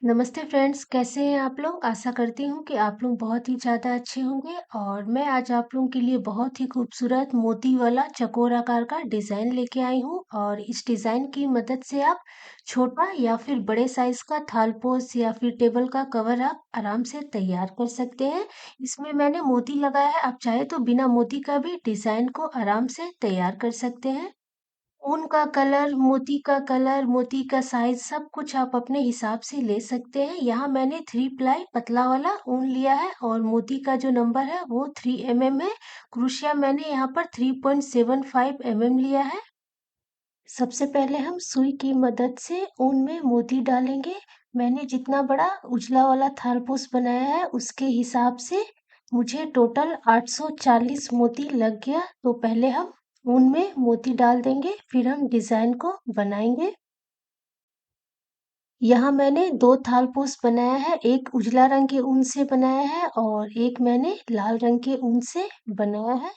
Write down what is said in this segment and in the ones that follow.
नमस्ते फ्रेंड्स, कैसे हैं आप लोग? आशा करती हूँ कि आप लोग बहुत ही ज़्यादा अच्छे होंगे और मैं आज आप लोगों के लिए बहुत ही खूबसूरत मोती वाला चकोर आकार का डिज़ाइन लेके आई हूँ और इस डिज़ाइन की मदद से आप छोटा या फिर बड़े साइज़ का थालपोश या फिर टेबल का कवर आप आराम से तैयार कर सकते हैं। इसमें मैंने मोती लगाया है, आप चाहे तो बिना मोती का भी डिज़ाइन को आराम से तैयार कर सकते हैं। ऊन का कलर, मोती का साइज़ सब कुछ आप अपने हिसाब से ले सकते हैं। यहाँ मैंने 3 प्लाई पतला वाला ऊन लिया है और मोती का जो नंबर है वो 3 है। क्रोशिया मैंने यहाँ पर 3.75 लिया है। सबसे पहले हम सुई की मदद से ऊन में मोती डालेंगे। मैंने जितना बड़ा उजला वाला थालपोश बनाया है उसके हिसाब से मुझे टोटल 840 मोती लग गया। तो पहले हम ऊन में मोती डाल देंगे, फिर हम डिजाइन को बनाएंगे। यहाँ मैंने 2 थालपोश बनाया है, एक उजला रंग के ऊन से बनाया है और एक मैंने लाल रंग के ऊन से बनाया है।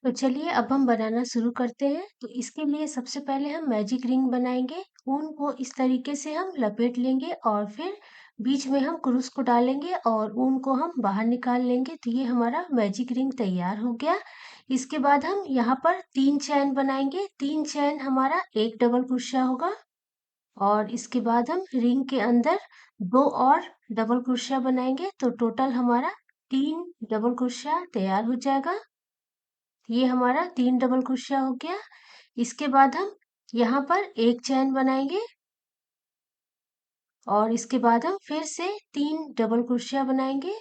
तो चलिए अब हम बनाना शुरू करते हैं। तो इसके लिए सबसे पहले हम मैजिक रिंग बनाएंगे। ऊन को इस तरीके से हम लपेट लेंगे और फिर बीच में हम क्रूस को डालेंगे और ऊन को हम बाहर निकाल लेंगे। तो ये हमारा मैजिक रिंग तैयार हो गया। इसके बाद हम यहाँ पर 3 चैन बनाएंगे। 3 चैन हमारा एक डबल क्रोशिया होगा और इसके बाद हम रिंग के अंदर 2 और डबल क्रोशिया बनाएंगे। तो टोटल हमारा 3 डबल क्रोशिया तैयार हो जाएगा। ये हमारा 3 डबल क्रोशिया हो गया। इसके बाद हम यहाँ पर एक चैन बनाएंगे और इसके बाद हम फिर से 3 डबल क्रोशिया बनाएंगे।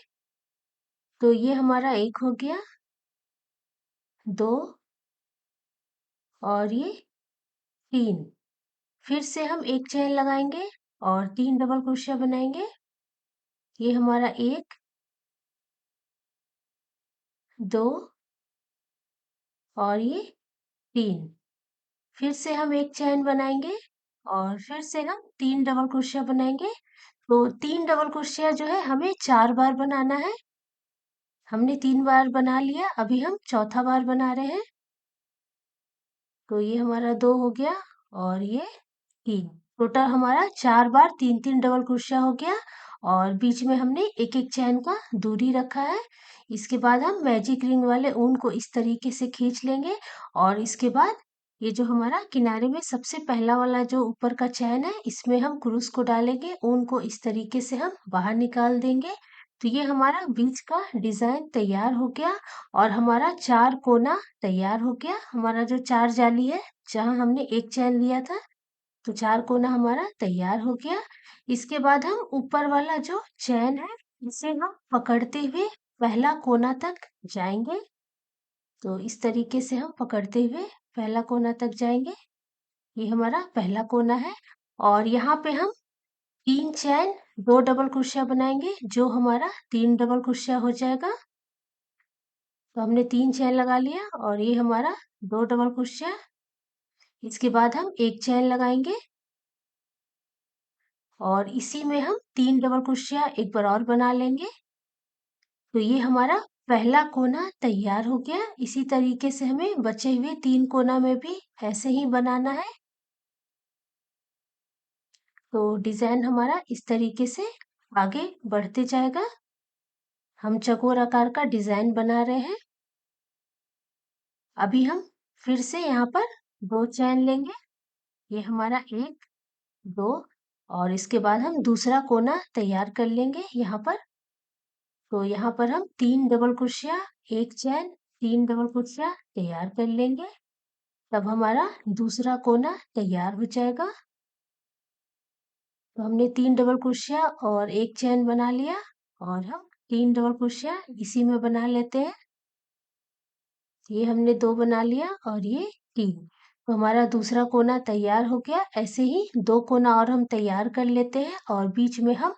तो ये हमारा एक हो गया, 2 और ये 3। फिर से हम एक चैन लगाएंगे और 3 डबल क्रोशिया बनाएंगे। ये हमारा 1, 2 और ये 3। फिर से हम एक चैन बनाएंगे और फिर से हम 3 डबल क्रोशिया बनाएंगे। तो 3 डबल क्रोशिया जो है हमें 4 बार बनाना है। हमने 3 बार बना लिया, अभी हम चौथा बार बना रहे हैं। तो ये हमारा 2 हो गया और ये 3। टोटल हमारा 4 बार 3-3 डबल क्रोशिया हो गया और बीच में हमने एक-एक चैन का दूरी रखा है। इसके बाद हम मैजिक रिंग वाले ऊन को इस तरीके से खींच लेंगे और इसके बाद ये जो हमारा किनारे में सबसे पहला वाला जो ऊपर का चैन है, इसमें हम क्रूस को डालेंगे, ऊन को इस तरीके से हम बाहर निकाल देंगे। तो ये हमारा बीच का डिजाइन तैयार हो गया और हमारा 4 कोना तैयार हो गया। हमारा जो 4 जाली है, जहाँ हमने एक चैन लिया था, तो 4 कोना हमारा तैयार हो गया। इसके बाद हम ऊपर वाला जो चैन है, इसे हम पकड़ते हुए पहला कोना तक जाएंगे। तो इस तरीके से हम पकड़ते हुए पहला कोना तक जाएंगे। ये हमारा पहला कोना है और यहाँ पे हम 3 चैन 2 डबल क्रोशिया बनाएंगे, जो हमारा 3 डबल क्रोशिया हो जाएगा। तो हमने 3 चैन लगा लिया और ये हमारा 2 डबल क्रोशिया। इसके बाद हम एक चैन लगाएंगे और इसी में हम 3 डबल क्रोशिया एक बार और बना लेंगे। तो ये हमारा पहला कोना तैयार हो गया। इसी तरीके से हमें बचे हुए 3 कोना में भी ऐसे ही बनाना है। तो डिजाइन हमारा इस तरीके से आगे बढ़ते जाएगा। हम चकोर आकार का डिजाइन बना रहे हैं। अभी हम फिर से यहाँ पर 2 चैन लेंगे। ये हमारा 1, 2 और इसके बाद हम दूसरा कोना तैयार कर लेंगे यहाँ पर। तो यहाँ पर हम 3 डबल क्रोशिया, एक चैन, 3 डबल क्रोशिया तैयार कर लेंगे। तब हमारा दूसरा कोना तैयार हो जाएगा। तो हमने 3 डबल क्रोशिया और एक चैन बना लिया और हम 3 डबल क्रोशिया इसी में बना लेते हैं। ये हमने 2 बना लिया और ये 3। तो हमारा दूसरा कोना तैयार हो गया। ऐसे ही 2 कोना और हम तैयार कर लेते हैं और बीच में हम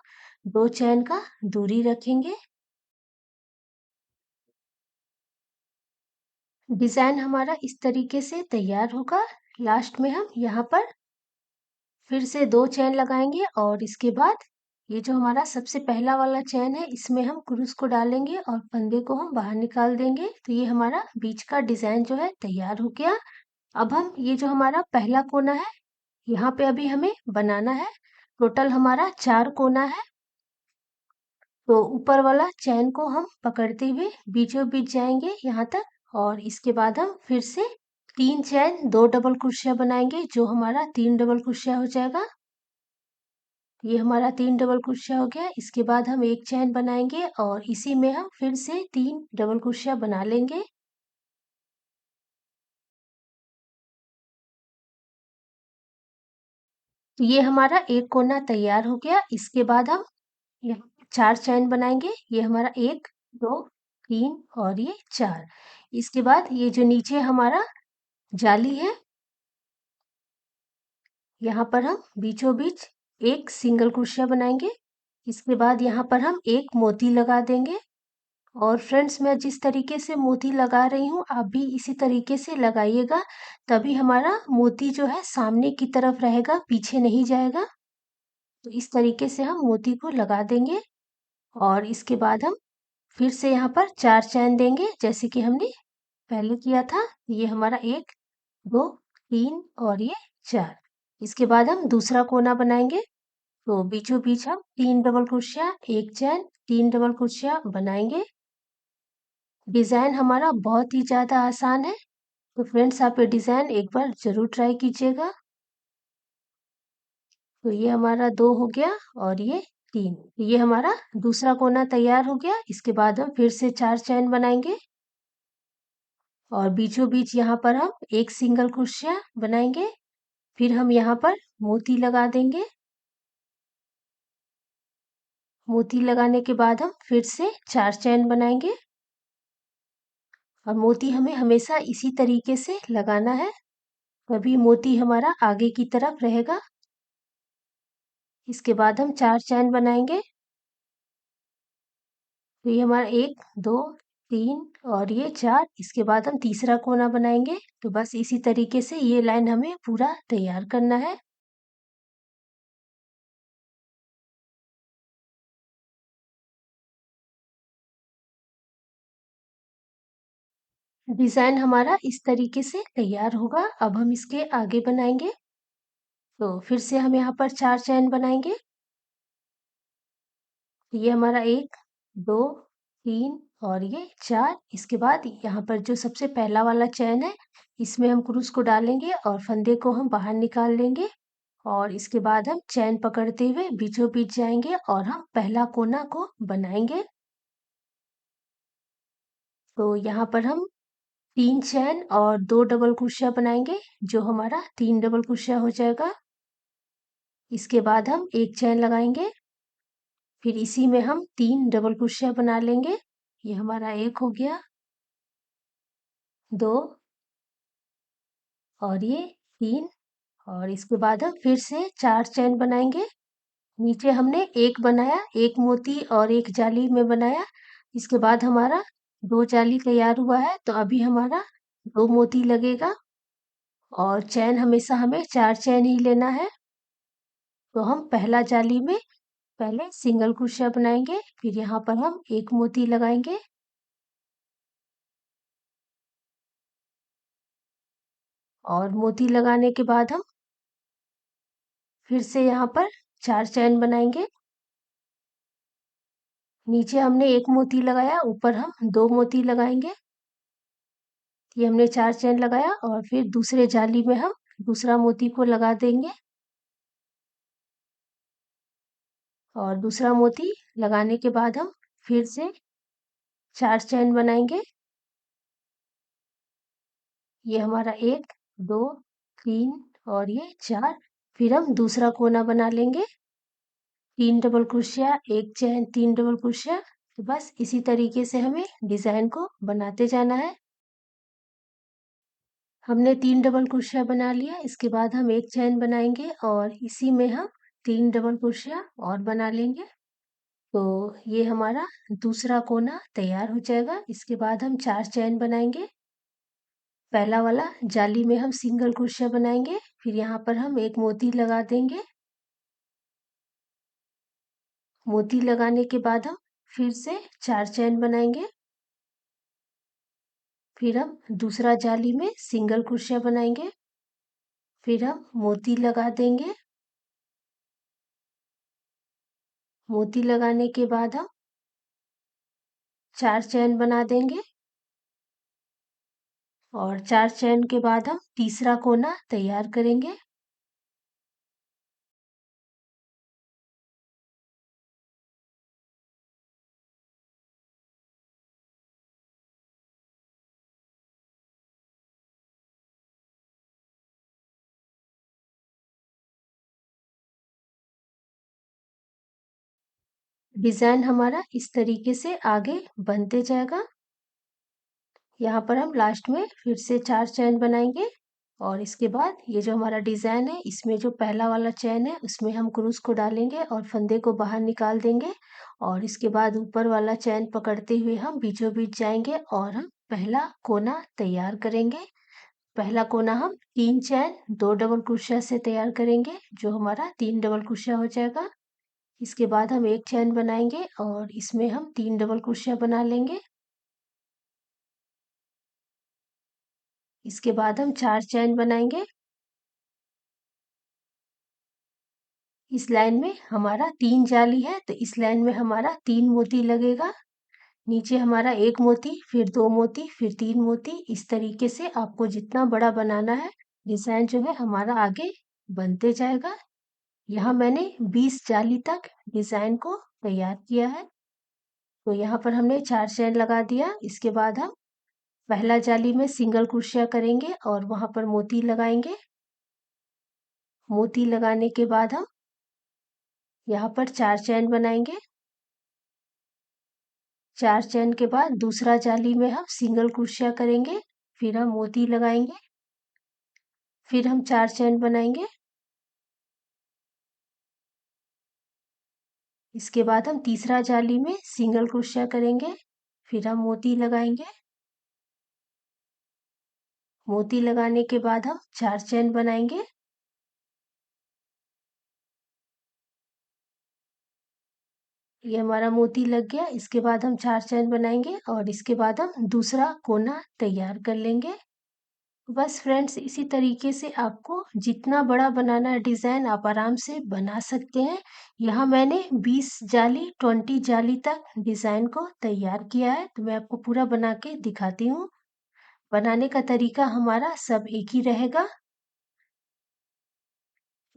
2 चैन का दूरी रखेंगे। डिजाइन हमारा इस तरीके से तैयार होगा। लास्ट में हम यहाँ पर फिर से 2 चैन लगाएंगे और इसके बाद ये जो हमारा सबसे पहला वाला चैन है, इसमें हम क्रूस को डालेंगे और फंदे को हम बाहर निकाल देंगे। तो ये हमारा बीच का डिजाइन जो है तैयार हो गया। अब हम ये जो हमारा पहला कोना है, यहाँ पे अभी हमें बनाना है। टोटल हमारा 4 कोना है। तो ऊपर वाला चैन को हम पकड़ते हुए बीचों बीच जाएंगे यहाँ तक, और इसके बाद हम फिर से 3 चैन 2 डबल क्रोशिया बनाएंगे, जो हमारा 3 डबल क्रोशिया हो जाएगा। ये हमारा 3 डबल क्रोशिया हो गया। इसके बाद हम एक चैन बनाएंगे और इसी में हम फिर से 3 डबल क्रोशिया बना लेंगे। तो ये हमारा एक कोना तैयार हो गया। इसके बाद हम यहाँ पे 4 चैन बनाएंगे। ये हमारा 1, 2, 3 और ये 4। इसके बाद ये जो नीचे हमारा जाली है, यहाँ पर हम बीचों बीच एक सिंगल क्रोशिया बनाएंगे। इसके बाद यहाँ पर हम एक मोती लगा देंगे। और फ्रेंड्स, मैं जिस तरीके से मोती लगा रही हूँ, आप भी इसी तरीके से लगाइएगा, तभी हमारा मोती जो है सामने की तरफ रहेगा, पीछे नहीं जाएगा। तो इस तरीके से हम मोती को लगा देंगे। और इसके बाद हम फिर से यहाँ पर 4 चैन देंगे, जैसे कि हमने पहले किया था। ये हमारा 1, 2, 3 और ये 4। इसके बाद हम दूसरा कोना बनाएंगे। तो बीचों बीच हम 3 डबल क्रोशिया, एक चैन, 3 डबल क्रोशिया बनाएंगे। डिज़ाइन हमारा बहुत ही ज़्यादा आसान है। तो फ्रेंड्स, आप ये डिज़ाइन एक बार ज़रूर ट्राई कीजिएगा। तो ये हमारा 2 हो गया और ये 3। ये हमारा दूसरा कोना तैयार हो गया। इसके बाद हम फिर से 4 चैन बनाएंगे और बीचों बीच यहाँ पर हम एक सिंगल क्रोशिया बनाएंगे। फिर हम यहाँ पर मोती लगा देंगे। मोती लगाने के बाद हम फिर से 4 चैन बनाएंगे। और मोती हमें हमेशा इसी तरीके से लगाना है, तभी मोती हमारा आगे की तरफ रहेगा। इसके बाद हम 4 चैन बनाएंगे। तो ये हमारा 1, 2, 3 और ये 4। इसके बाद हम तीसरा कोना बनाएंगे। तो बस इसी तरीके से ये लाइन हमें पूरा तैयार करना है। डिजाइन हमारा इस तरीके से तैयार होगा। अब हम इसके आगे बनाएंगे। तो फिर से हम यहाँ पर 4 चैन बनाएंगे। ये हमारा 1, 2, 3 और ये 4। इसके बाद यहाँ पर जो सबसे पहला वाला चैन है, इसमें हम क्रूस को डालेंगे और फंदे को हम बाहर निकाल लेंगे। और इसके बाद हम चैन पकड़ते हुए बीचों बीच जाएंगे और हम पहला कोना को बनाएंगे। तो यहाँ पर हम 3 चैन और 2 डबल क्रोशिया बनाएंगे, जो हमारा 3 डबल क्रोशिया हो जाएगा। इसके बाद हम एक चैन लगाएंगे। फिर इसी में हम 3 डबल क्रोशिया बना लेंगे। ये हमारा 1 हो गया, 2 और ये 3। और इसके बाद हम फिर से 4 चैन बनाएंगे। नीचे हमने एक बनाया, एक मोती और एक जाली में बनाया। इसके बाद हमारा 2 जाली तैयार हुआ है। तो अभी हमारा 2 मोती लगेगा। और चैन हमेशा हमें 4 चैन ही लेना है। तो हम पहला जाली में पहले सिंगल क्रोशिया बनाएंगे, फिर यहाँ पर हम एक मोती लगाएंगे। और मोती लगाने के बाद हम फिर से यहाँ पर 4 चैन बनाएंगे। नीचे हमने एक मोती लगाया, ऊपर हम 2 मोती लगाएंगे। ये हमने 4 चैन लगाया और फिर दूसरे जाली में हम दूसरा मोती को लगा देंगे। और दूसरा मोती लगाने के बाद हम फिर से 4 चैन बनाएंगे। ये हमारा 1, 2, 3 और ये 4। फिर हम दूसरा कोना बना लेंगे। 3 डबल क्रोशिया, एक चैन, 3 डबल क्रोशिया। तो बस इसी तरीके से हमें डिजाइन को बनाते जाना है। हमने 3 डबल क्रोशिया बना लिया। इसके बाद हम एक चैन बनाएंगे और इसी में हम 3 डबल क्रोशिया और बना लेंगे। तो ये हमारा दूसरा कोना तैयार हो जाएगा। इसके बाद हम 4 चैन बनाएंगे। पहला वाला जाली में हम सिंगल क्रोशिया बनाएंगे, फिर यहाँ पर हम एक मोती लगा देंगे। मोती लगाने के बाद हम फिर से 4 चैन बनाएंगे। फिर हम दूसरा जाली में सिंगल क्रोशिया बनाएंगे। फिर हम मोती लगा देंगे। मोती लगाने के बाद हम 4 चैन बना देंगे और 4 चैन के बाद हम तीसरा कोना तैयार करेंगे। डिज़ाइन हमारा इस तरीके से आगे बनते जाएगा। यहाँ पर हम लास्ट में फिर से 4 चैन बनाएंगे और इसके बाद ये जो हमारा डिज़ाइन है इसमें जो पहला वाला चैन है उसमें हम क्रूस को डालेंगे और फंदे को बाहर निकाल देंगे और इसके बाद ऊपर वाला चैन पकड़ते हुए हम बीचों बीच जाएंगे और हम पहला कोना तैयार करेंगे। पहला कोना हम 3 चैन 2 डबल क्रोशिया से तैयार करेंगे जो हमारा 3 डबल क्रोशिया हो जाएगा। इसके बाद हम एक चैन बनाएंगे और इसमें हम 3 डबल क्रोशिया बना लेंगे। इसके बाद हम 4 चैन बनाएंगे। इस लाइन में हमारा 3 जाली है तो इस लाइन में हमारा 3 मोती लगेगा। नीचे हमारा 1 मोती, फिर 2 मोती, फिर 3 मोती। इस तरीके से आपको जितना बड़ा बनाना है डिज़ाइन जो है हमारा आगे बनते जाएगा। यहाँ मैंने 20 जाली तक डिज़ाइन को तैयार किया है। तो यहाँ पर हमने 4 चैन लगा दिया। इसके बाद हम पहला जाली में सिंगल क्रोशिया करेंगे और वहाँ पर मोती लगाएंगे। मोती लगाने के बाद हम यहाँ पर 4 चैन बनाएंगे। 4 चैन के बाद दूसरा जाली में हम सिंगल क्रोशिया करेंगे, फिर हम मोती लगाएंगे, फिर हम 4 चैन बनाएंगे। इसके बाद हम तीसरा जाली में सिंगल क्रोशिया करेंगे, फिर हम मोती लगाएंगे। मोती लगाने के बाद हम 4 चैन बनाएंगे। ये हमारा मोती लग गया। इसके बाद हम 4 चैन बनाएंगे और इसके बाद हम दूसरा कोना तैयार कर लेंगे। बस फ्रेंड्स इसी तरीके से आपको जितना बड़ा बनाना है डिज़ाइन आप आराम से बना सकते हैं। यहाँ मैंने 20 जाली 20 जाली तक डिज़ाइन को तैयार किया है तो मैं आपको पूरा बना के दिखाती हूँ। बनाने का तरीका हमारा सब एक ही रहेगा।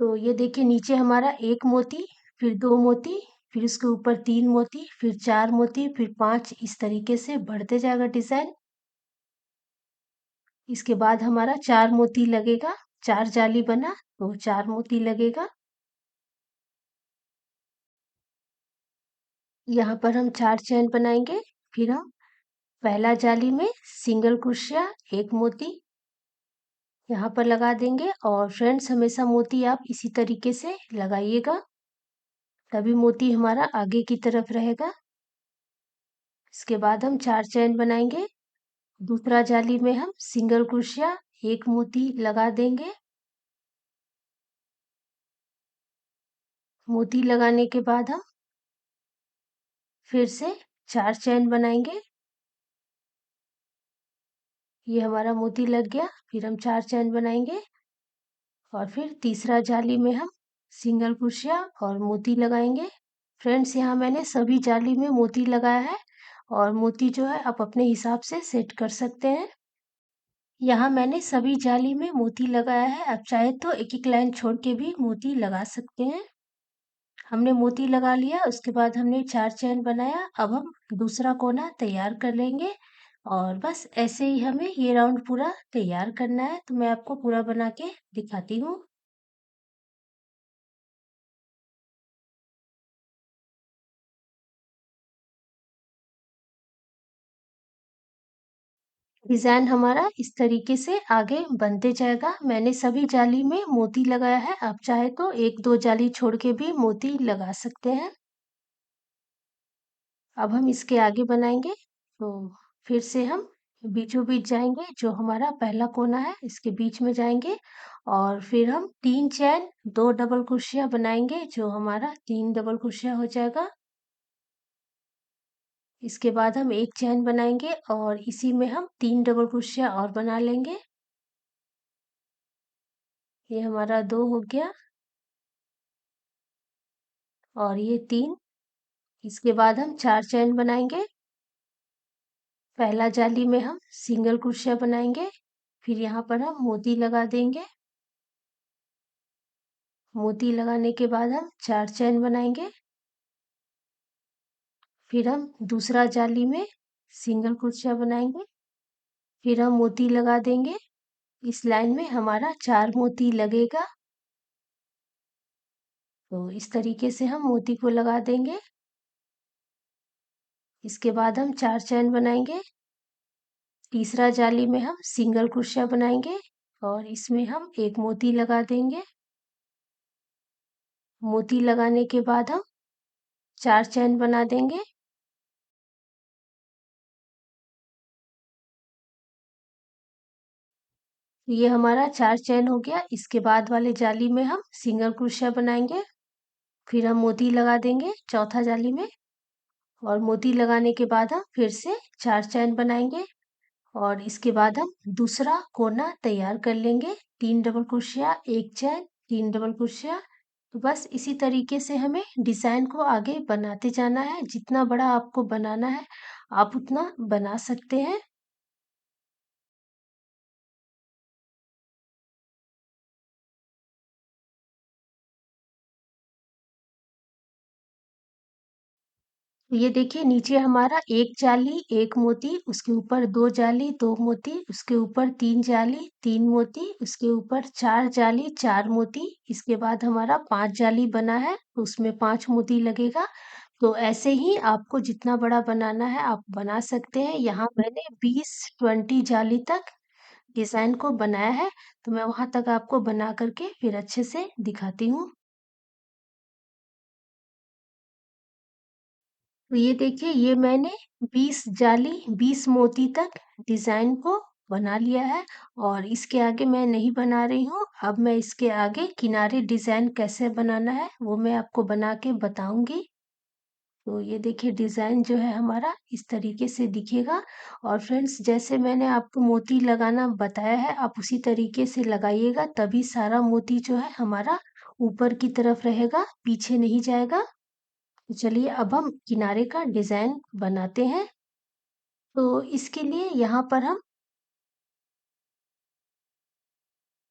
तो ये देखिए नीचे हमारा 1 मोती, फिर 2 मोती, फिर उसके ऊपर 3 मोती, फिर 4 मोती, फिर 5 इस तरीके से बढ़ते जाएगा डिज़ाइन। इसके बाद हमारा 4 मोती लगेगा। 4 जाली बना तो 4 मोती लगेगा। यहाँ पर हम 4 चैन बनाएंगे। फिर हम पहला जाली में सिंगल क्रोशिया 1 मोती यहाँ पर लगा देंगे और फ्रेंड्स हमेशा मोती आप इसी तरीके से लगाइएगा, तभी मोती हमारा आगे की तरफ रहेगा। इसके बाद हम 4 चैन बनाएंगे। दूसरा जाली में हम सिंगल क्रोशिया 1 मोती लगा देंगे। मोती लगाने के बाद हम फिर से 4 चैन बनाएंगे। ये हमारा मोती लग गया। फिर हम 4 चैन बनाएंगे और फिर तीसरा जाली में हम सिंगल क्रोशिया और मोती लगाएंगे। फ्रेंड्स यहाँ मैंने सभी जाली में मोती लगाया है और मोती जो है आप अपने हिसाब से सेट कर सकते हैं। यहाँ मैंने सभी जाली में मोती लगाया है, आप चाहे तो एक एक लाइन छोड़ के भी मोती लगा सकते हैं। हमने मोती लगा लिया, उसके बाद हमने 4 चैन बनाया। अब हम दूसरा कोना तैयार कर लेंगे और बस ऐसे ही हमें ये राउंड पूरा तैयार करना है। तो मैं आपको पूरा बना के दिखाती हूँ। डिजाइन हमारा इस तरीके से आगे बनते जाएगा। मैंने सभी जाली में मोती लगाया है, आप चाहे तो एक दो जाली छोड़ के भी मोती लगा सकते हैं। अब हम इसके आगे बनाएंगे तो फिर से हम बीचों बीच जाएंगे, जो हमारा पहला कोना है इसके बीच में जाएंगे और फिर हम 3 चैन 2 डबल क्रोशिया बनाएंगे, जो हमारा 3 डबल क्रोशिया हो जाएगा। इसके बाद हम एक चैन बनाएंगे और इसी में हम 3 डबल क्रोशिया और बना लेंगे। ये हमारा 2 हो गया और ये 3। इसके बाद हम 4 चैन बनाएंगे। पहला जाली में हम सिंगल क्रोशिया बनाएंगे, फिर यहाँ पर हम मोती लगा देंगे। मोती लगाने के बाद हम 4 चैन बनाएंगे, फिर हम दूसरा जाली में सिंगल क्रोशिया बनाएंगे, फिर हम मोती लगा देंगे। इस लाइन में हमारा 4 मोती लगेगा। तो इस तरीके से हम मोती को लगा देंगे। इसके बाद हम 4 चैन बनाएंगे। तीसरा जाली में हम सिंगल क्रोशिया बनाएंगे और इसमें हम एक मोती लगा देंगे। मोती लगाने के बाद हम 4 चैन बना देंगे। ये हमारा 4 चैन हो गया। इसके बाद वाले जाली में हम सिंगल क्रोशिया बनाएंगे, फिर हम मोती लगा देंगे चौथा जाली में, और मोती लगाने के बाद हम फिर से 4 चैन बनाएंगे और इसके बाद हम दूसरा कोना तैयार कर लेंगे। 3 डबल क्रोशिया, एक चैन, 3 डबल क्रोशिया। तो बस इसी तरीके से हमें डिजाइन को आगे बनाते जाना है। जितना बड़ा आपको बनाना है आप उतना बना सकते हैं। तो ये देखिए नीचे हमारा एक जाली एक मोती, उसके ऊपर 2 जाली 2 मोती, उसके ऊपर 3 जाली 3 मोती, उसके ऊपर 4 जाली 4 मोती। इसके बाद हमारा 5 जाली बना है तो उसमें 5 मोती लगेगा। तो ऐसे ही आपको जितना बड़ा बनाना है आप बना सकते हैं। यहाँ मैंने 20-20 जाली तक डिजाइन को बनाया है, तो मैं वहां तक आपको बना करके फिर अच्छे से दिखाती हूँ। तो ये देखिए ये मैंने 20 जाली 20 मोती तक डिजाइन को बना लिया है और इसके आगे मैं नहीं बना रही हूँ। अब मैं इसके आगे किनारे डिजाइन कैसे बनाना है वो मैं आपको बना के बताऊंगी। तो ये देखिए डिजाइन जो है हमारा इस तरीके से दिखेगा। और फ्रेंड्स जैसे मैंने आपको मोती लगाना बताया है आप उसी तरीके से लगाइएगा, तभी सारा मोती जो है हमारा ऊपर की तरफ रहेगा, पीछे नहीं जाएगा। तो चलिए अब हम किनारे का डिजाइन बनाते हैं। तो इसके लिए यहाँ पर हम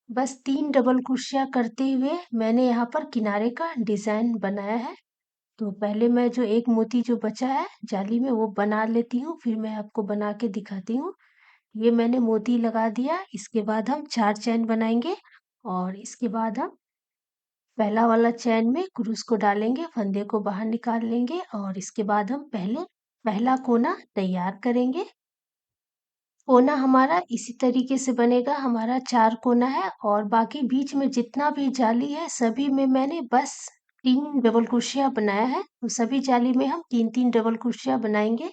बस 3 डबल क्रोशिया करते हुए मैंने यहाँ पर किनारे का डिजाइन बनाया है। तो पहले मैं जो एक मोती जो बचा है जाली में वो बना लेती हूँ, फिर मैं आपको बना के दिखाती हूँ। ये मैंने मोती लगा दिया। इसके बाद हम 4 चैन बनाएंगे और इसके बाद हम पहला वाला चैन में क्रूस को डालेंगे, फंदे को बाहर निकाल लेंगे और इसके बाद हम पहले पहला कोना तैयार करेंगे। कोना हमारा इसी तरीके से बनेगा। हमारा 4 कोना है और बाकी बीच में जितना भी जाली है सभी में मैंने बस 3 डबल क्रोशिया बनाया है। तो सभी जाली में हम 3-3 डबल क्रोशिया बनाएंगे।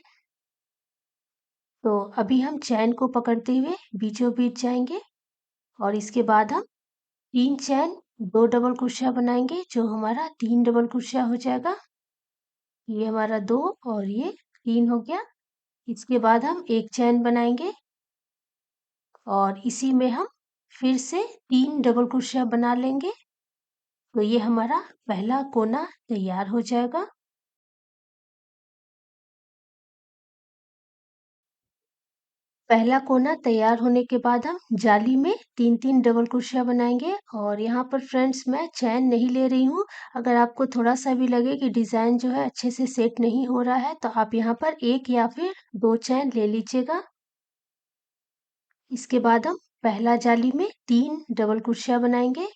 तो अभी हम चैन को पकड़ते हुए बीचों बीच जाएंगे और इसके बाद हम 3 चैन 2 डबल क्रोशिया बनाएंगे, जो हमारा 3 डबल क्रोशिया हो जाएगा। ये हमारा 2 और ये 3 हो गया। इसके बाद हम एक चैन बनाएंगे और इसी में हम फिर से 3 डबल क्रोशिया बना लेंगे। तो ये हमारा पहला कोना तैयार हो जाएगा। पहला कोना तैयार होने के बाद हम जाली में 3-3 डबल क्रोशिया बनाएंगे और यहाँ पर फ्रेंड्स मैं चैन नहीं ले रही हूँ। अगर आपको थोड़ा सा भी लगे कि डिजाइन जो है अच्छे से सेट नहीं हो रहा है तो आप यहाँ पर एक या फिर 2 चैन ले लीजिएगा। इसके बाद हम पहला जाली में 3 डबल क्रोशिया बनाएंगे।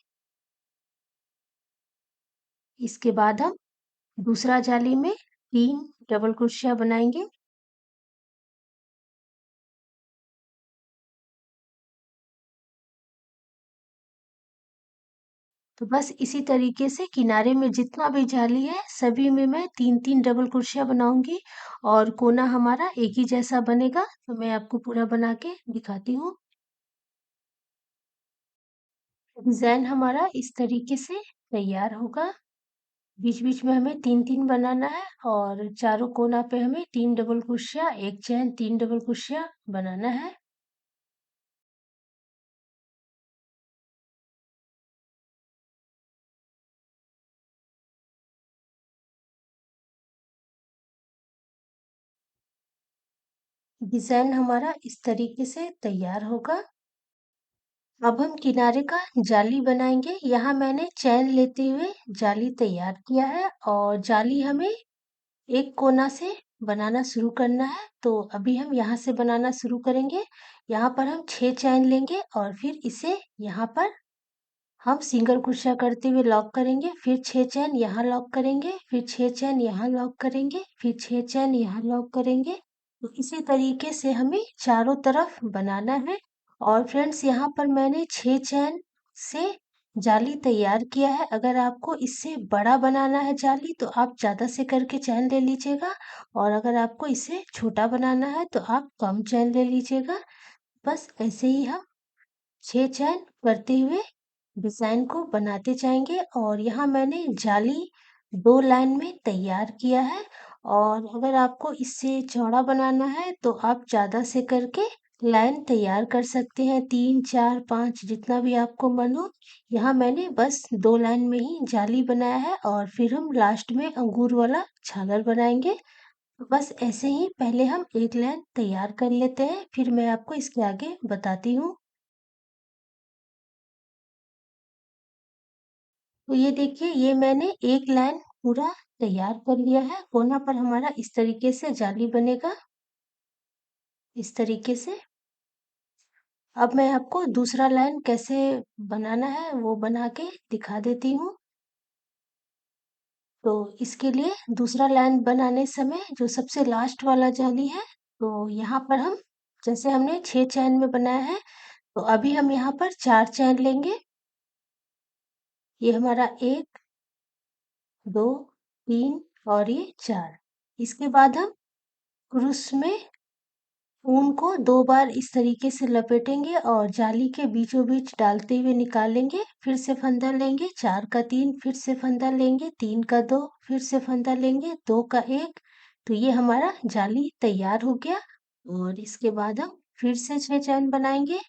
इसके बाद हम दूसरा जाली में 3 डबल क्रोशिया बनाएंगे। तो बस इसी तरीके से किनारे में जितना भी जाली है सभी में मैं 3-3 डबल क्रोशिया बनाऊंगी और कोना हमारा एक ही जैसा बनेगा। तो मैं आपको पूरा बना के दिखाती हूँ। डिजाइन हमारा इस तरीके से तैयार होगा। बीच बीच में हमें 3-3 बनाना है और चारों कोना पे हमें 3 डबल क्रोशिया एक चैन 3 डबल क्रोशिया बनाना है। डिजाइन हमारा इस तरीके से तैयार होगा। अब हम किनारे का जाली बनाएंगे। यहाँ मैंने चैन लेते हुए जाली तैयार किया है और जाली हमें एक कोना से बनाना शुरू करना है। तो अभी हम यहाँ से बनाना शुरू करेंगे। यहाँ पर हम 6 चैन लेंगे और फिर इसे यहाँ पर हम सिंगल क्रोशिया करते हुए लॉक करेंगे, फिर 6 चैन यहाँ लॉक करेंगे, फिर 6 चैन यहाँ लॉक करेंगे, फिर 6 चैन यहाँ लॉक करेंगे। तो इसी तरीके से हमें चारों तरफ बनाना है। और फ्रेंड्स, यहाँ पर मैंने 6 चैन से जाली तैयार किया है। अगर आपको इससे बड़ा बनाना है जाली तो आप ज़्यादा से करके चैन ले लीजिएगा, और अगर आपको इसे छोटा बनाना है तो आप कम चैन ले लीजिएगा। बस ऐसे ही हम 6 चैन करते हुए डिजाइन को बनाते जाएंगे। और यहाँ मैंने जाली 2 लाइन में तैयार किया है। और अगर आपको इससे चौड़ा बनाना है तो आप ज़्यादा से करके लाइन तैयार कर सकते हैं, 3 4 5 जितना भी आपको मन हो। यहाँ मैंने बस 2 लाइन में ही जाली बनाया है और फिर हम लास्ट में अंगूर वाला झालर बनाएंगे। तो बस ऐसे ही पहले हम एक लाइन तैयार कर लेते हैं, फिर मैं आपको इसके आगे बताती हूँ। तो ये देखिए, ये मैंने एक लाइन पूरा तैयार कर लिया है। कोना पर हमारा इस तरीके से जाली बनेगा, इस तरीके से। अब मैं आपको दूसरा लाइन कैसे बनाना है वो बना के दिखा देती हूँ। तो इसके लिए दूसरा लाइन बनाने समय जो सबसे लास्ट वाला जाली है, तो यहाँ पर हम, जैसे हमने 6 चैन में बनाया है, तो अभी हम यहाँ पर 4 चैन लेंगे। ये हमारा 1 2 3 और ये 4। इसके बाद हम क्रूस में ऊन को 2 बार इस तरीके से लपेटेंगे और जाली के बीचों बीच डालते हुए निकालेंगे। फिर से फंदा लेंगे, 4 का 3, फिर से फंदा लेंगे, 3 का 2, फिर से फंदा लेंगे, 2 का 1। तो ये हमारा जाली तैयार हो गया। और इसके बाद हम फिर से 6 चैन बनाएंगे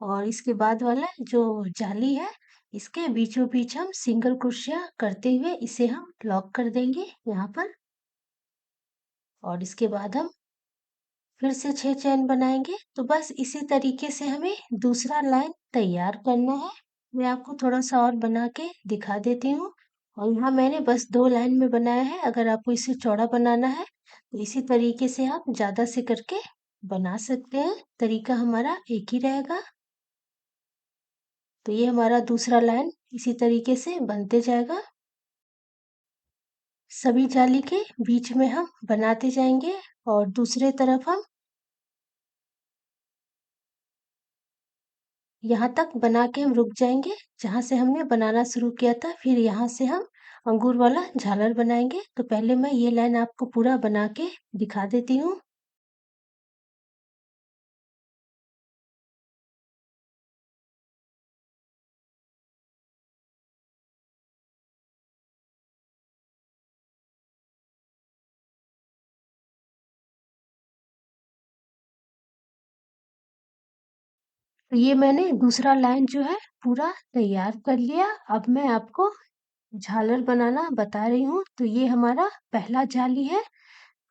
और इसके बाद वाला जो जाली है, इसके बीचों बीच हम सिंगल क्रोशिया करते हुए इसे हम लॉक कर देंगे यहाँ पर। और इसके बाद हम फिर से 6 चैन बनाएंगे। तो बस इसी तरीके से हमें दूसरा लाइन तैयार करना है। मैं आपको थोड़ा सा और बना के दिखा देती हूँ। और यहाँ मैंने बस 2 लाइन में बनाया है। अगर आपको इसे चौड़ा बनाना है तो इसी तरीके से आप ज़्यादा से करके बना सकते हैं। तरीका हमारा एक ही रहेगा। तो ये हमारा दूसरा लाइन इसी तरीके से बनते जाएगा। सभी जाली के बीच में हम बनाते जाएंगे और दूसरे तरफ हम यहाँ तक बना के हम रुक जाएंगे जहाँ से हमने बनाना शुरू किया था। फिर यहाँ से हम अंगूर वाला झालर बनाएंगे। तो पहले मैं ये लाइन आपको पूरा बना के दिखा देती हूँ। तो ये मैंने दूसरा लाइन जो है पूरा तैयार कर लिया। अब मैं आपको झालर बनाना बता रही हूँ। तो ये हमारा पहला जाली है,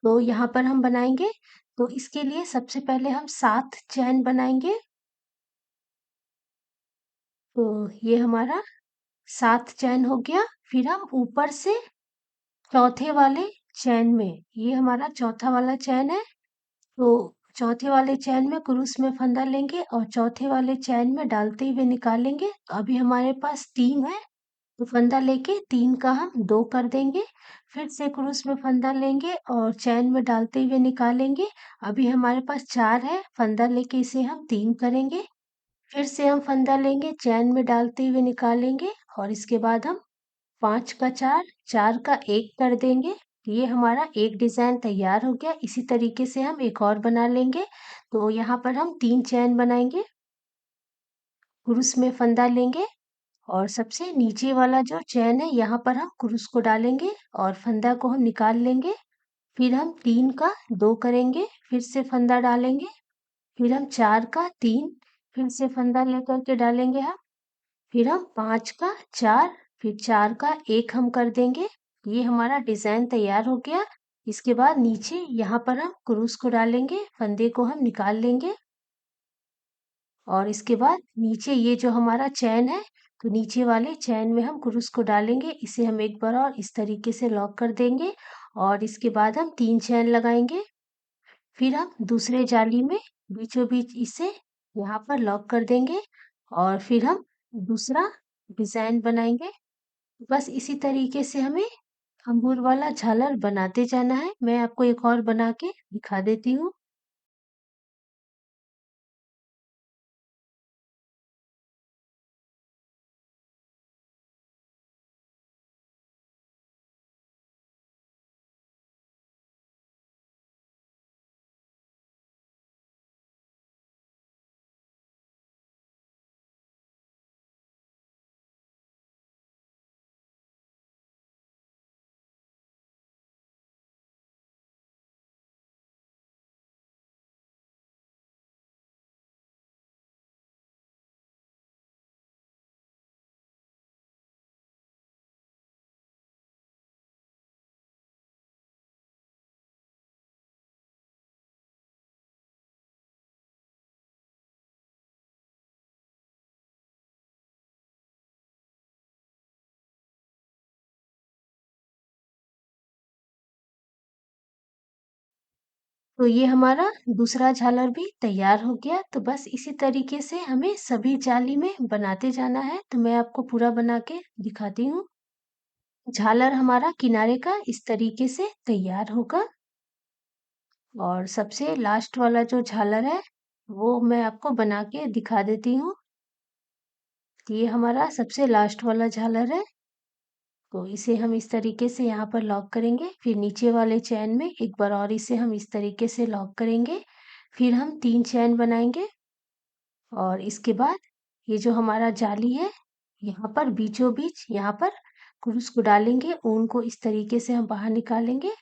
तो यहाँ पर हम बनाएंगे। तो इसके लिए सबसे पहले हम 7 चैन बनाएंगे। तो ये हमारा 7 चैन हो गया। फिर हम ऊपर से चौथे वाले चैन में, ये हमारा चौथा वाला चैन है, तो चौथे वाले चैन में क्रूस में फंदा लेंगे और चौथे वाले चैन में डालते हुए निकालेंगे। तो अभी हमारे पास 3 है, तो फंदा लेके 3 का हम 2 कर देंगे। फिर से क्रूस में फंदा लेंगे और चैन में डालते हुए निकालेंगे। अभी हमारे पास 4 है, फंदा लेके इसे हम 3 करेंगे। फिर से हम फंदा लेंगे, चैन में डालते हुए निकालेंगे और इसके बाद हम 5 का 4, 4 का 1 कर देंगे। ये हमारा एक डिज़ाइन तैयार हो गया। इसी तरीके से हम एक और बना लेंगे। तो यहाँ पर हम 3 चैन बनाएंगे, क्रूस में फंदा लेंगे और सबसे नीचे वाला जो चैन है यहाँ पर हम क्रूस को डालेंगे और फंदा को हम निकाल लेंगे। फिर हम 3 का 2 करेंगे, फिर से फंदा डालेंगे, फिर हम 4 का 3, फिर से फंदा लेकर के डालेंगे हम, फिर हम 5 का 4, फिर 4 का 1 हम कर देंगे। ये हमारा डिज़ाइन तैयार हो गया। इसके बाद नीचे यहाँ पर हम क्रूस को डालेंगे, फंदे को हम निकाल लेंगे और इसके बाद नीचे ये जो हमारा चैन है, तो नीचे वाले चैन में हम क्रूस को डालेंगे। इसे हम एक बार और इस तरीके से लॉक कर देंगे और इसके बाद हम 3 चैन लगाएंगे। फिर हम दूसरे जाली में बीचों बीच इसे यहाँ पर लॉक कर देंगे और फिर हम दूसरा डिजाइन बनाएंगे। बस इसी तरीके से हमें अंगूर वाला झालर बनाते जाना है। मैं आपको एक और बना के दिखा देती हूँ। तो ये हमारा दूसरा झालर भी तैयार हो गया। तो बस इसी तरीके से हमें सभी जाली में बनाते जाना है। तो मैं आपको पूरा बना के दिखाती हूँ। झालर हमारा किनारे का इस तरीके से तैयार होगा और सबसे लास्ट वाला जो झालर है वो मैं आपको बना के दिखा देती हूँ। ये हमारा सबसे लास्ट वाला झालर है। तो इसे हम इस तरीके से यहाँ पर लॉक करेंगे। फिर नीचे वाले चैन में एक बार और इसे हम इस तरीके से लॉक करेंगे। फिर हम 3 चैन बनाएंगे और इसके बाद ये जो हमारा जाली है, यहाँ पर बीचों बीच यहाँ पर क्रूस को डालेंगे। ऊन को इस तरीके से हम बाहर निकालेंगे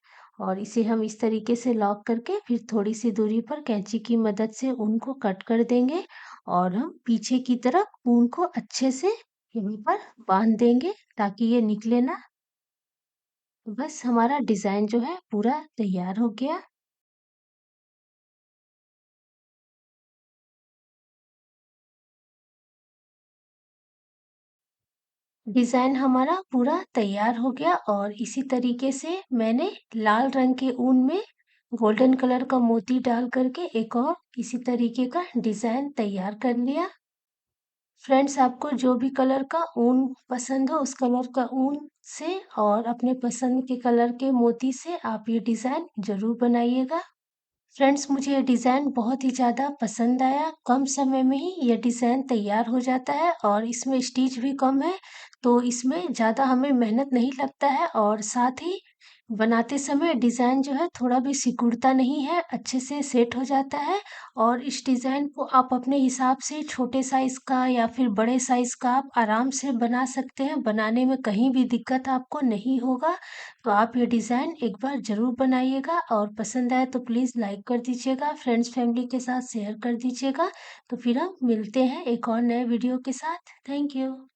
और इसे हम इस तरीके से लॉक करके फिर थोड़ी सी दूरी पर कैंची की मदद से ऊन को कट कर देंगे और हम पीछे की तरफ ऊन को अच्छे से यहाँ पर बांध देंगे ताकि ये निकले ना। बस हमारा डिजाइन जो है पूरा तैयार हो गया। डिजाइन हमारा पूरा तैयार हो गया और इसी तरीके से मैंने लाल रंग के ऊन में गोल्डन कलर का मोती डाल करके एक और इसी तरीके का डिजाइन तैयार कर लिया। फ्रेंड्स, आपको जो भी कलर का ऊन पसंद हो उस कलर का ऊन से और अपने पसंद के कलर के मोती से आप ये डिजाइन जरूर बनाइएगा। फ्रेंड्स, मुझे ये डिज़ाइन बहुत ही ज़्यादा पसंद आया। कम समय में ही ये डिज़ाइन तैयार हो जाता है और इसमें स्टिच भी कम है, तो इसमें ज़्यादा हमें मेहनत नहीं लगता है और साथ ही बनाते समय डिज़ाइन जो है थोड़ा भी सिकुड़ता नहीं है, अच्छे से सेट हो जाता है और इस डिज़ाइन को आप अपने हिसाब से छोटे साइज़ का या फिर बड़े साइज़ का आप आराम से बना सकते हैं। बनाने में कहीं भी दिक्कत आपको नहीं होगा। तो आप ये डिज़ाइन एक बार ज़रूर बनाइएगा और पसंद आए तो प्लीज़ लाइक कर दीजिएगा, फ्रेंड्स फैमिली के साथ शेयर कर दीजिएगा। तो फिर हम मिलते हैं एक और नए वीडियो के साथ। Thank you.